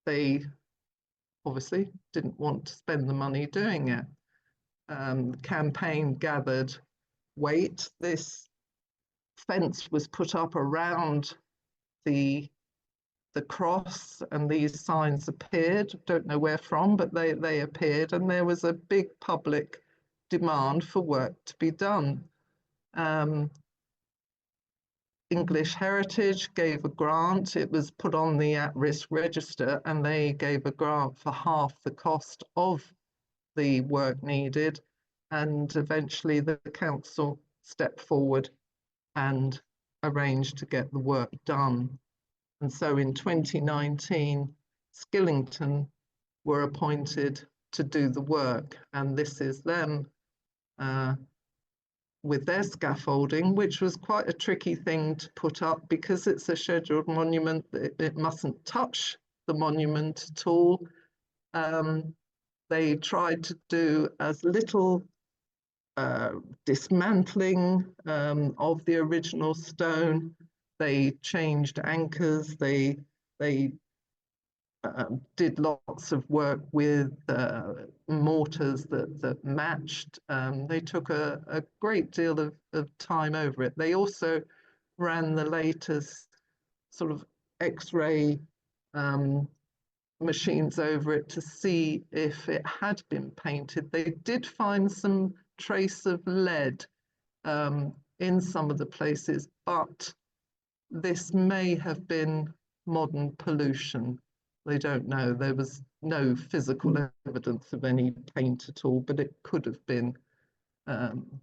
they obviously didn't want to spend the money doing it. The campaign gathered weight. This fence was put up around the the cross, and these signs appeared. Don't know where from, but they appeared, and there was a big public demand for work to be done. English Heritage gave a grant. It was put on the at-risk register, and they gave a grant for half the cost of the work needed. And eventually the council stepped forward and arranged to get the work done. And so in 2019, Skillington were appointed to do the work. And this is them with their scaffolding, which was quite a tricky thing to put up because it's a scheduled monument. It mustn't touch the monument at all. They tried to do as little dismantling of the original stone. They changed anchors. They did lots of work with mortars that matched. They took a great deal of time over it. They also ran the latest sort of X-ray machines over it to see if it had been painted. They did find some trace of lead in some of the places, but this may have been modern pollution. They don't know. There was no physical evidence of any paint at all, but it could have been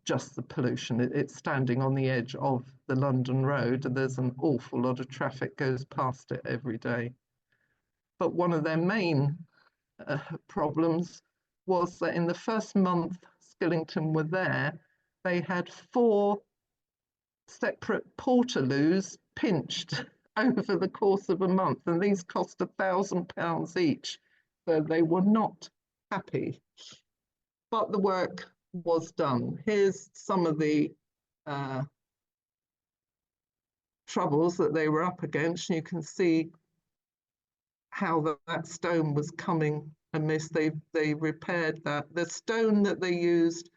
just the pollution. It's standing on the edge of the London road, and there's an awful lot of traffic goes past it every day. But one of their main problems was that in the first month Skillington were there, they had 4 separate portaloos pinched over the course of a month, and these cost £1,000 each. So they were not happy. But the work was done. Here's some of the troubles that they were up against. You can see how that stone was coming amiss. They repaired that. The stone that they used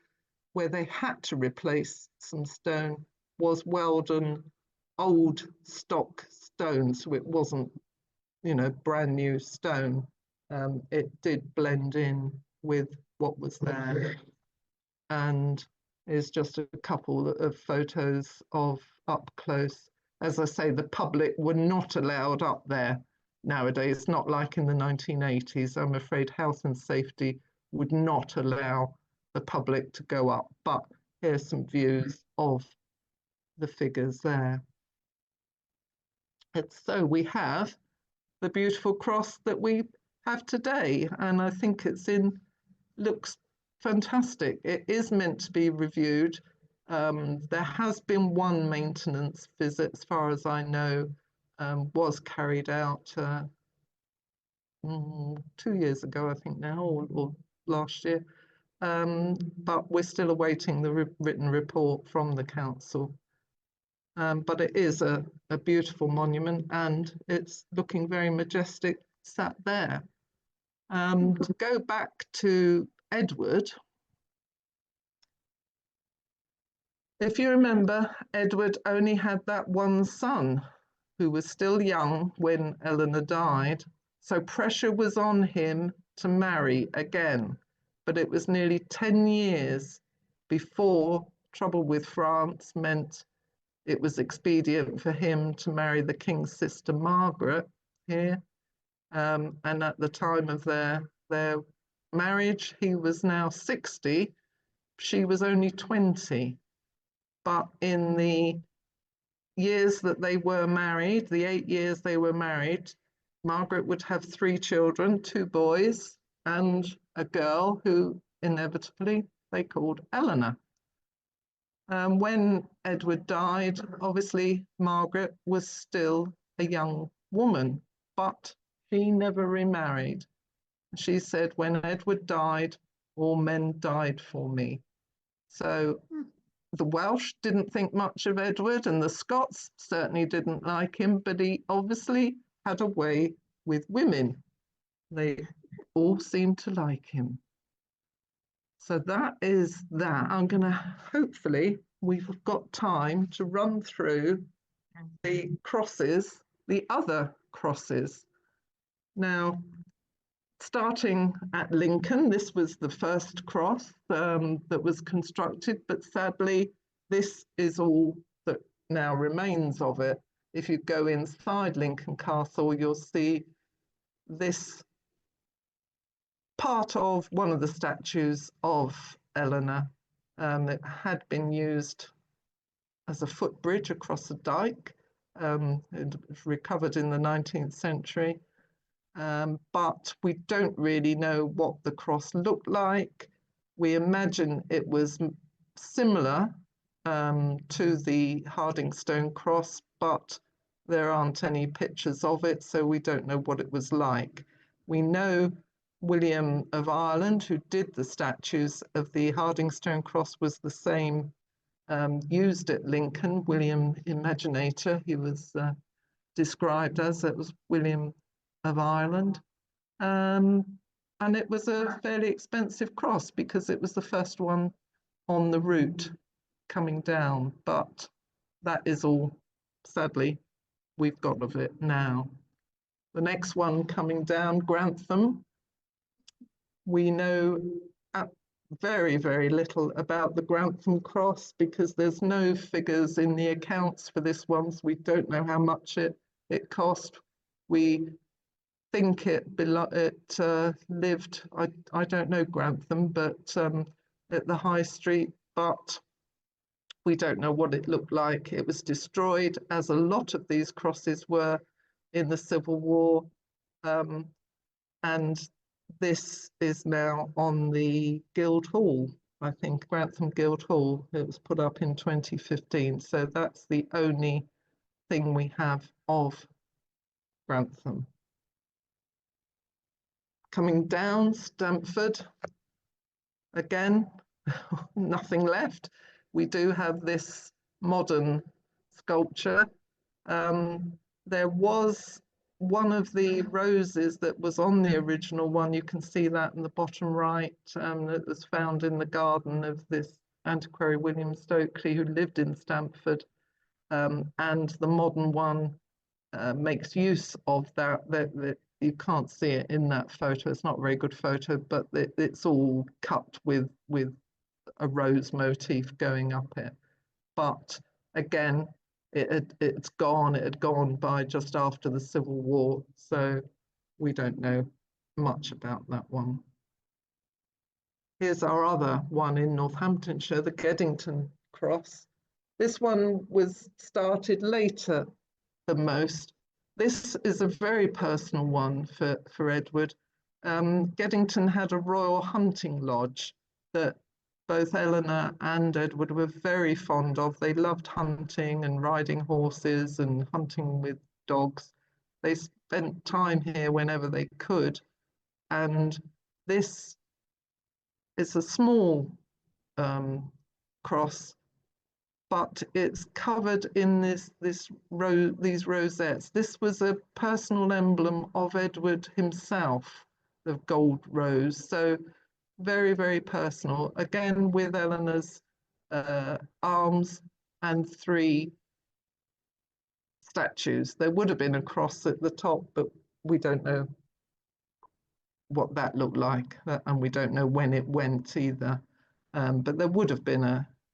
where they had to replace some stone was Weldon old stock stone, so it wasn't, brand new stone. It did blend in with what was there. And it's just a couple of photos of up close. As I say, the public were not allowed up there nowadays, not like in the 1980s. I'm afraid health and safety would not allow the public to go up. But here's some views of the figures there. And so we have the beautiful cross that we have today, and I think looks fantastic. It is meant to be reviewed. There has been one maintenance visit, as far as I know, was carried out 2 years ago, I think now, or last year. But we're still awaiting the written report from the council. But it is a beautiful monument, and it's looking very majestic sat there. To go back to Edward, if you remember, Edward only had that one son who was still young when Eleanor died, so pressure was on him to marry again. But it was nearly 10 years before trouble with France meant it was expedient for him to marry the king's sister Margaret here. And at the time of their marriage, he was now 60, she was only 20. But in the years that they were married, the 8 years they were married, Margaret would have 3 children, 2 boys and a girl who inevitably they called Eleanor. When Edward died, obviously Margaret was still a young woman, but she never remarried. She said, when Edward died, all men died for me. So the Welsh didn't think much of Edward, and the Scots certainly didn't like him, but he obviously had a way with women. They all seemed to like him. So that is that. I'm going to, hopefully, we've got time to run through the crosses, the other crosses. Now, starting at Lincoln, this was the first cross that was constructed, but sadly, this is all that now remains of it. If you go inside Lincoln Castle, you'll see this part of one of the statues of Eleanor. It had been used as a footbridge across a dike. It was recovered in the 19th century. But we don't really know what the cross looked like. We imagine it was similar to the Hardingstone cross, but there aren't any pictures of it, so we don't know what it was like. We know William of Ireland, who did the statues of the Hardingstone cross, was the same used at Lincoln, William Imaginator. He was described as, it was William of Ireland. And it was a fairly expensive cross because it was the first one on the route coming down, but that is all, sadly, we've got of it now. The next one coming down, Grantham. We know very, very little about the Grantham cross because there's no figures in the accounts for this one, so we don't know how much it cost. We think it lived, I don't know Grantham, but at the High Street, but we don't know what it looked like. It was destroyed, as a lot of these crosses were in the Civil War, and this is now on the Guildhall, I think, Grantham Guildhall. It was put up in 2015, so that's the only thing we have of Grantham. Coming down, Stamford, again, nothing left. We do have this modern sculpture. There was one of the roses that was on the original one. You can see that in the bottom right. It was found in the garden of this antiquary, William Stokely, who lived in Stamford. And the modern one makes use of that. You can't see it in that photo. It's not a very good photo, but it's all cut with a rose motif going up it. But again, it's gone. It had gone by just after the Civil War, so we don't know much about that one. Here's our other one in Northamptonshire, the Geddington Cross. This one was started later than most. This is a very personal one for Edward. Geddington had a royal hunting lodge that both Eleanor and Edward were very fond of. They loved hunting and riding horses and hunting with dogs. They spent time here whenever they could. And this is a small cross, but it's covered in these rosettes. This was a personal emblem of Edward himself, the gold rose. So very, very personal. Again, with Eleanor's arms and 3 statues. There would have been a cross at the top, but we don't know what that looked like, and we don't know when it went either. But there would have been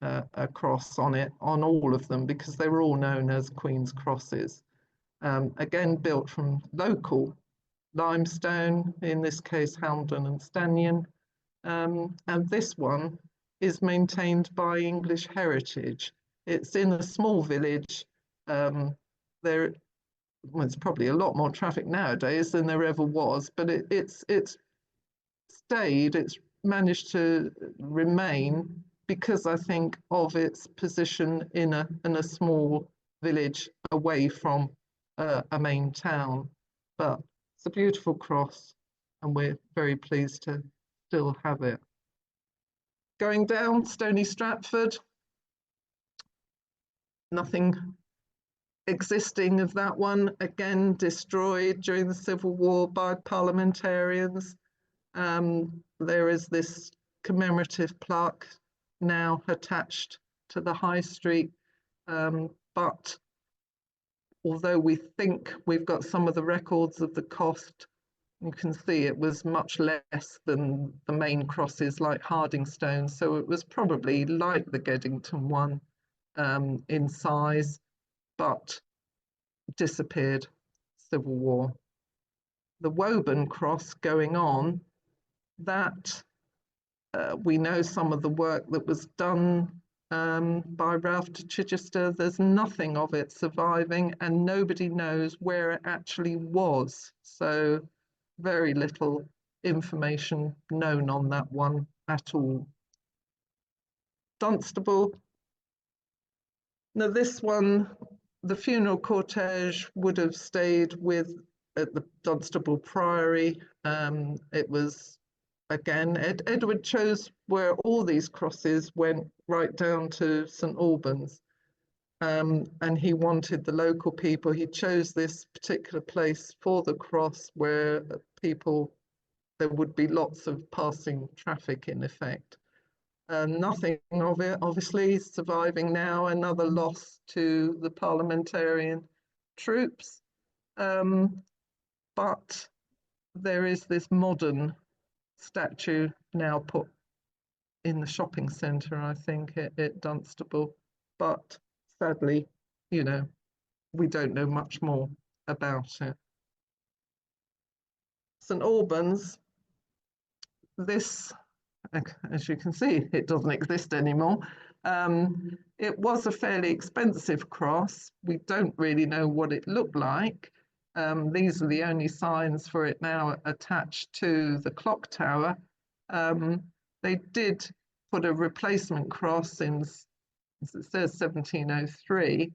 a cross on it, on all of them, because they were all known as Queen's crosses. Again, built from local limestone, in this case, Haldon and Stannion. And this one is maintained by English Heritage. It's in a small village. It's probably a lot more traffic nowadays than there ever was, but it's stayed, it's managed to remain because I think of its position in a small village away from a main town. But it's a beautiful cross, and we're very pleased to still have it. Going down, Stony Stratford, nothing existing of that one, again destroyed during the Civil War by parliamentarians. There is this commemorative plaque now attached to the High Street, but although we think we've got some of the records of the cost, you can see it was much less than the main crosses like Hardingstone. So it was probably like the Geddington one in size, but disappeared, Civil War. The Woburn cross going on, that we know some of the work that was done by Ralph de Chichester. There's nothing of it surviving, and nobody knows where it actually was. So very little information known on that one at all. Dunstable. Now this one, the funeral cortege would have stayed at the Dunstable Priory. It was, again, Edward chose where all these crosses went right down to St Albans. And he wanted the local people. He chose this particular place for the cross where there would be lots of passing traffic in effect. Nothing of it, obviously, surviving now, another loss to the parliamentarian troops. But there is this modern statue now put in the shopping centre, I think, at Dunstable. But sadly, we don't know much more about it. St Albans, this, as you can see, it doesn't exist anymore. It was a fairly expensive cross. We don't really know what it looked like. These are the only signs for it now attached to the clock tower. They did put a replacement cross in, as it says, 1703,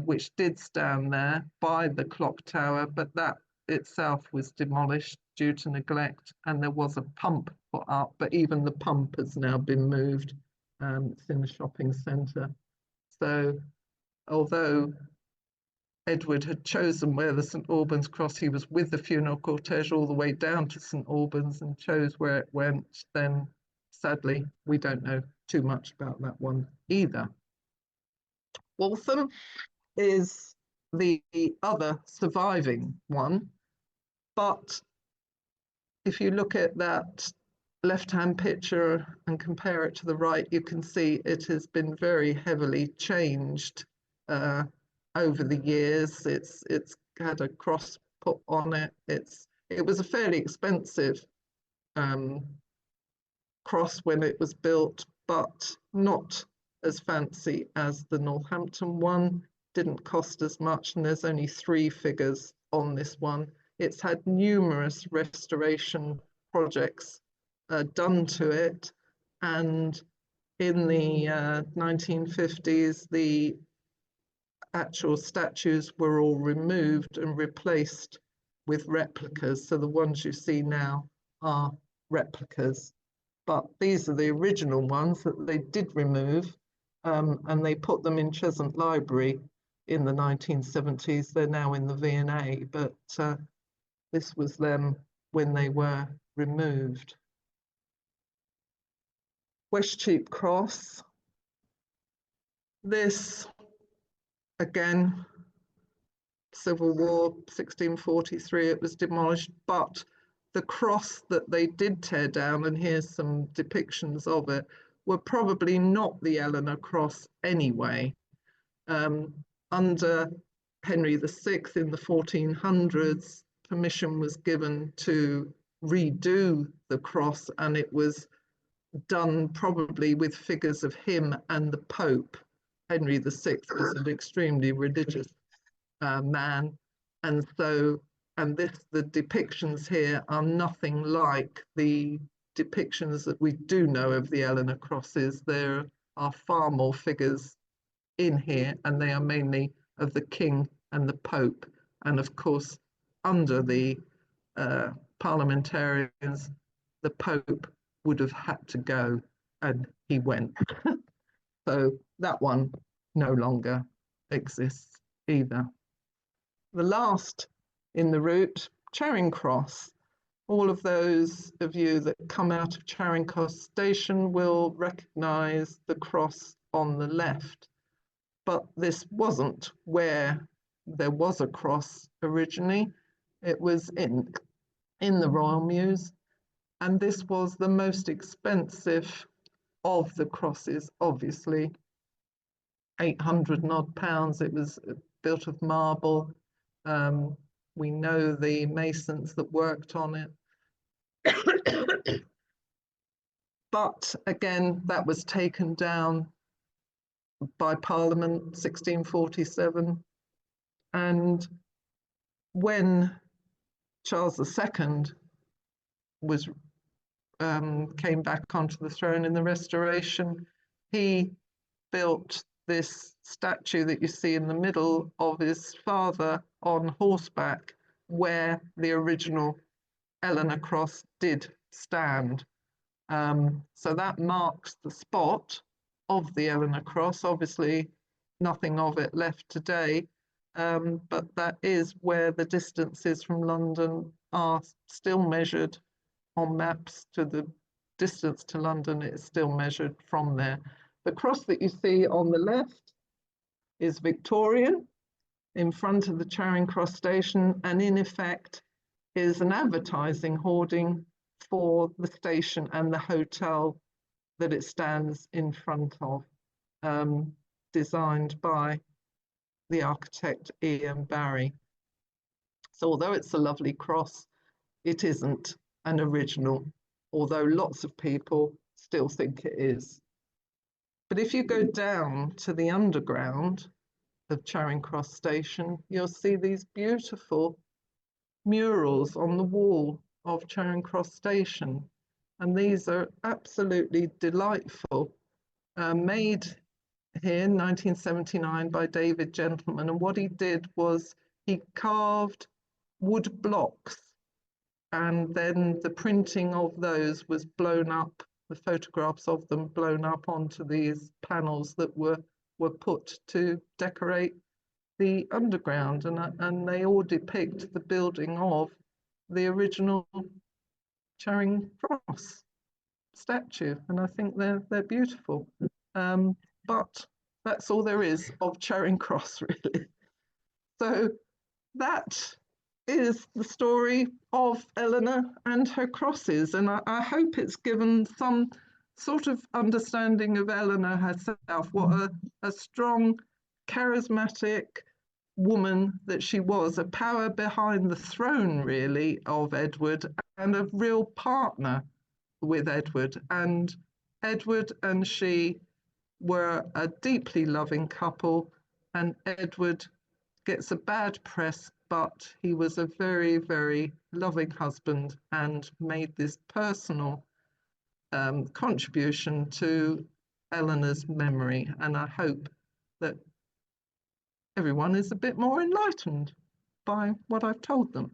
which did stand there by the clock tower, but that itself was demolished due to neglect, and there was a pump put up, but even the pump has now been moved. It's in the shopping centre. So although Edward had chosen where the St Albans cross, he was with the funeral cortege all the way down to St Albans and chose where it went, then sadly we don't know too much about that one either. Waltham is the other surviving one, but if you look at that left-hand picture and compare it to the right, you can see it has been very heavily changed over the years. It's had a cross put on it. It was a fairly expensive cross when it was built, but not as fancy as the Northampton one. Didn't cost as much, and there's only 3 figures on this one. It's had numerous restoration projects done to it, and in the 1950s, the actual statues were all removed and replaced with replicas. So the ones you see now are replicas, but these are the original ones that they did remove, and they put them in Cheshunt Library in the 1970s. They're now in the V&A, but this was them when they were removed. Westcheap Cross. This, again, Civil War, 1643, it was demolished, but the cross that they did tear down, and here's some depictions of it, were probably not the Eleanor Cross anyway. Under Henry VI in the 1400s, permission was given to redo the cross, and it was done probably with figures of him and the Pope. Henry VI was an extremely religious man, and so the depictions here are nothing like the depictions that we do know of the Eleanor Crosses. There are far more figures in here, and they are mainly of the King and the Pope. And of course, under the parliamentarians, the Pope would have had to go, and he went. So that one no longer exists either. The last in the route, Charing Cross. All of those of you that come out of Charing Cross station will recognise the cross on the left, but this wasn't where there was a cross originally. It was in the Royal Mews, and this was the most expensive of the crosses, obviously. 800 and odd pounds. It was built of marble. We know the masons that worked on it. But again, that was taken down by Parliament 1647. And when Charles II was came back onto the throne in the Restoration, he built this statue that you see in the middle of his father on horseback, where the original Eleanor Cross did stand. So that marks the spot of the Eleanor Cross. Obviously, nothing of it left today, but that is where the distances from London are still measured on maps. To the distance to London, it's still measured from there. The cross that you see on the left is Victorian, in front of the Charing Cross station, and in effect is an advertising hoarding for the station and the hotel that it stands in front of, designed by the architect E.M. Barry. So although it's a lovely cross, it isn't an original, although lots of people still think it is. But if you go down to the underground of Charing Cross station, you'll see these beautiful murals on the wall of Charing Cross station. And these are absolutely delightful, made here in 1979 by David Gentleman. And what he did was he carved wood blocks, and then the printing of those was blown up, the photographs of them blown up onto these panels that were put to decorate the underground, and they all depict the building of the original Charing Cross statue, and I think they're beautiful. But that's all there is of Charing Cross, really. So that is the story of Eleanor and her crosses, and I hope it's given some sort of understanding of Eleanor herself, what a strong, charismatic woman that she was, a power behind the throne, really, of Edward, and a real partner with Edward. And Edward and she were a deeply loving couple, and Edward gets a bad press, but he was a very, very loving husband and made this personal contribution to Eleanor's memory. And I hope that everyone is a bit more enlightened by what I've told them.